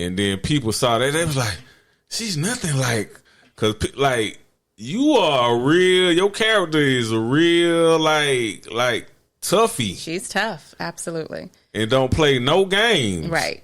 And then people saw that, they was like, she's nothing like, cause like you are your character is a real like toughie. She's tough, absolutely, and don't play no games. Right.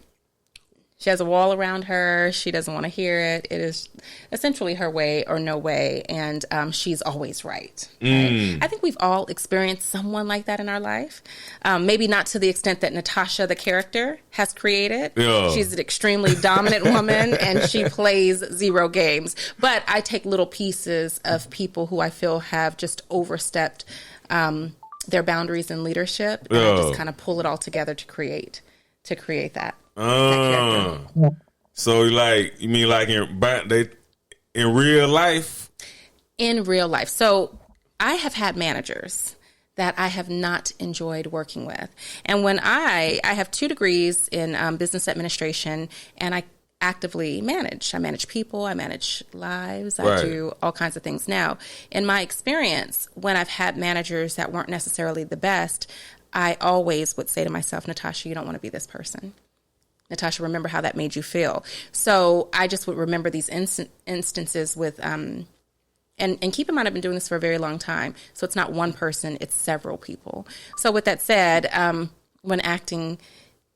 She has a wall around her. She doesn't want to hear it. It is essentially her way or no way, and she's always right. Right? I think we've all experienced someone like that in our life. Maybe not to the extent that Natasha, the character, has created. Yeah. She's an extremely dominant woman, and she plays zero games. But I take little pieces of people who I feel have just overstepped their boundaries in leadership, and I just kind of pull it all together to create that. So like you mean like in real life? In real life. So I have had managers that I have not enjoyed working with. And when I have 2 degrees in business administration, and I actively manage. I manage people, I manage lives, I do all kinds of things. Now, in my experience, when I've had managers that weren't necessarily the best, I always would say to myself, Natasha, you don't want to be this person. Natasha, remember how that made you feel. So I just would remember these instances with, and keep in mind, I've been doing this for a very long time. So it's not one person, it's several people. So with that said, when acting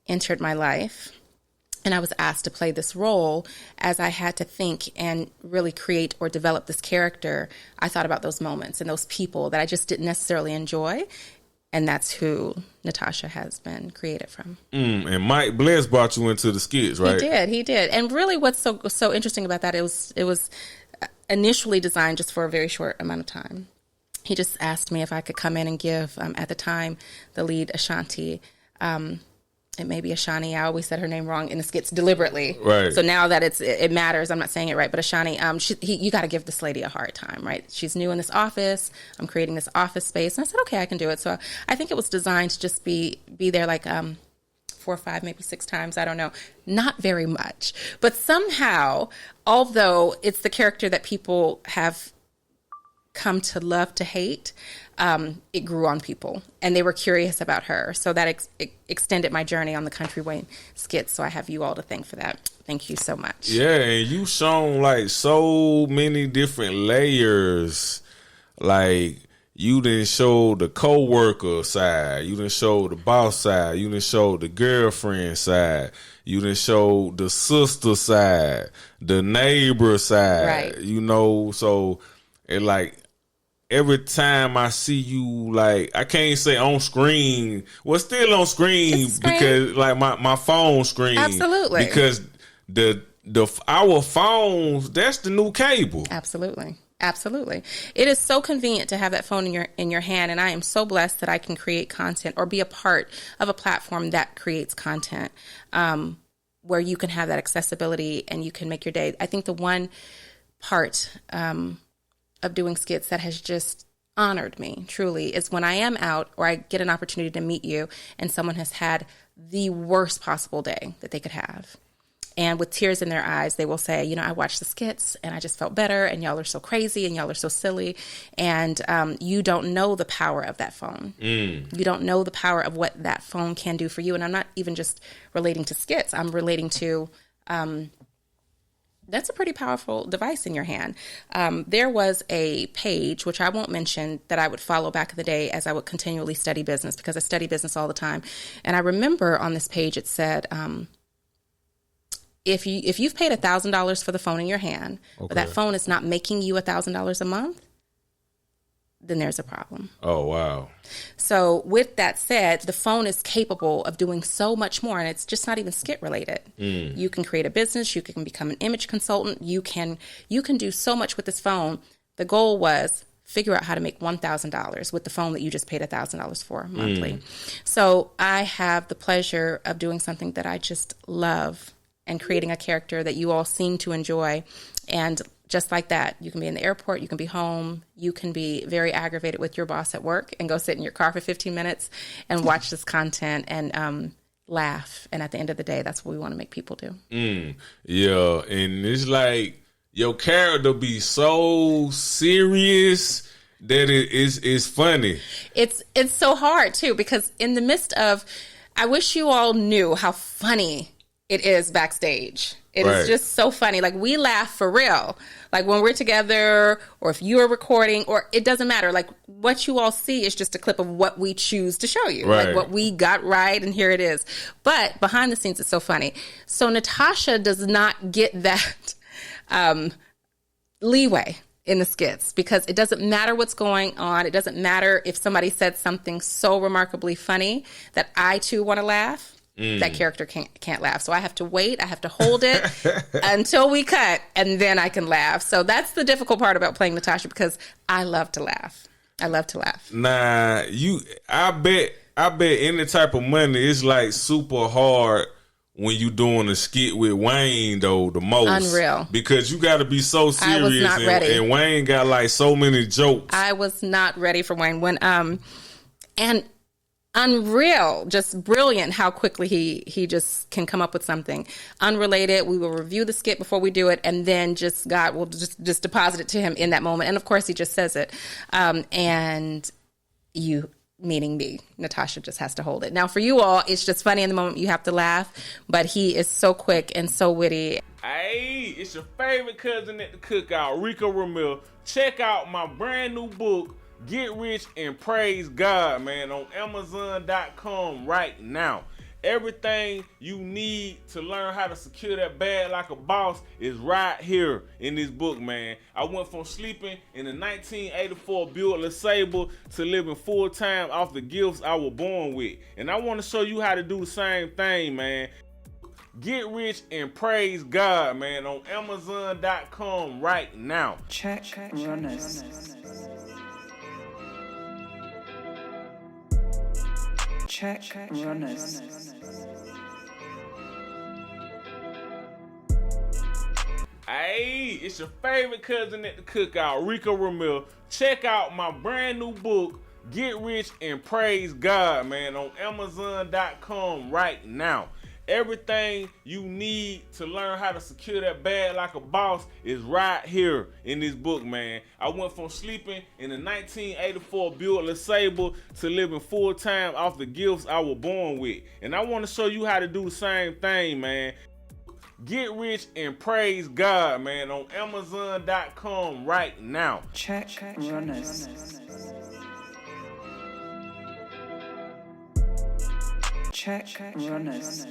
entered my life and I was asked to play this role, as I had to think and really create or develop this character, I thought about those moments and those people that I just didn't necessarily enjoy. And that's who Natasha has been created from. And Mike Bless brought you into the skits, right? He did. And really what's so interesting about that, it was initially designed just for a very short amount of time. He just asked me if I could come in and give, at the time, the lead Ashanti, it may be Ashani. I always said her name wrong in the skits deliberately. Right. So now that it matters, I'm not saying it right, but Ashani, you got to give this lady a hard time, right? She's new in this office. I'm creating this office space. And I said, okay, I can do it. So I think it was designed to just be there like 4 or 5, maybe 6 times. I don't know. Not very much. But somehow, although it's the character that people have come to love to hate, it grew on people and they were curious about her. So that extended my journey on the Country Way skits. So I have you all to thank for that. Thank you so much. Yeah, and you shown like so many different layers. Like you didn't show the co-worker side. You didn't show the boss side. You didn't show the girlfriend side. You didn't show the sister side, the neighbor side. Right. You know, so it like, every time I see you, like, I can't say on screen. Well, still on screen because, like, my phone screen. Absolutely. Because our phones, that's the new cable. Absolutely. Absolutely. It is so convenient to have that phone in your hand, and I am so blessed that I can create content or be a part of a platform that creates content where you can have that accessibility and you can make your day. I think the one part of doing skits that has just honored me truly is when I am out or I get an opportunity to meet you and someone has had the worst possible day that they could have. And with tears in their eyes, they will say, you know, I watched the skits and I just felt better and y'all are so crazy and y'all are so silly. And you don't know the power of that phone. You don't know the power of what that phone can do for you. And I'm not even just relating to skits. I'm relating to that's a pretty powerful device in your hand. There was a page, which I won't mention, that I would follow back in the day as I would continually study business because I study business all the time. And I remember on this page it said, if you've paid $1,000 for the phone in your hand, but that phone is not making you $1,000 a month, then there's a problem. Oh, wow. So with that said, the phone is capable of doing so much more, and it's just not even skit related. You can create a business. You can become an image consultant. You can do so much with this phone. The goal was figure out how to make $1,000 with the phone that you just paid $1,000 for monthly. So I have the pleasure of doing something that I just love and creating a character that you all seem to enjoy. And just like that, you can be in the airport, you can be home, you can be very aggravated with your boss at work and go sit in your car for 15 minutes and watch this content and laugh. And at the end of the day, that's what we want to make people do. Yeah, and it's like your character be so serious that it's funny. It's so hard, too, because in the midst of, I wish you all knew how funny it is backstage. It Right. is just so funny. Like, we laugh for real. Like, when we're together, or if you are recording, or it doesn't matter. Like, what you all see is just a clip of what we choose to show you. Right. Like, what we got right, and here it is. But behind the scenes, it's so funny. So Natasha does not get that leeway in the skits, because it doesn't matter what's going on. It doesn't matter if somebody said something so remarkably funny that I too want to laugh. That character can't laugh. So I have to wait. I have to hold it until we cut, and then I can laugh. So that's the difficult part about playing Natasha, because I love to laugh. I love to laugh. Nah, I bet any type of money is like super hard when you doing a skit with Wayne, though, the most. Unreal. Because you got to be so serious. I was not ready. And Wayne got like so many jokes. I was not ready for Wayne. And unreal, just brilliant how quickly he just can come up with something unrelated. We will review the skit before we do it, and then God will just deposit it to him in that moment. And of course, he just says it. And you, meaning me, Natasha, just has to hold it. Now, for you all, it's just funny in the moment. You have to laugh, but he is so quick and so witty. Hey, it's your favorite cousin at the cookout, Rico Ramil. Check out my brand new book, Get Rich and Praise God, man, on Amazon.com right now. Everything you need to learn how to secure that bag like a boss is right here in this book, man. I went from sleeping in a 1984 Buick LeSabre to living full-time off the gifts I was born with. And I want to show you how to do the same thing, man. Get Rich and Praise God, man, on Amazon.com right now. Check runners. Check runners. Hey, it's your favorite cousin at the cookout, Rico Ramil. Check out my brand new book, Get Rich and Praise God, man, on Amazon.com right now. Everything you need to learn how to secure that bag like a boss is right here in this book, man. I went from sleeping in a 1984 Buick LeSabre to living full-time off the gifts I was born with. And I want to show you how to do the same thing, man. Get Rich and Praise God, man, on Amazon.com right now. Check runners. Check runners.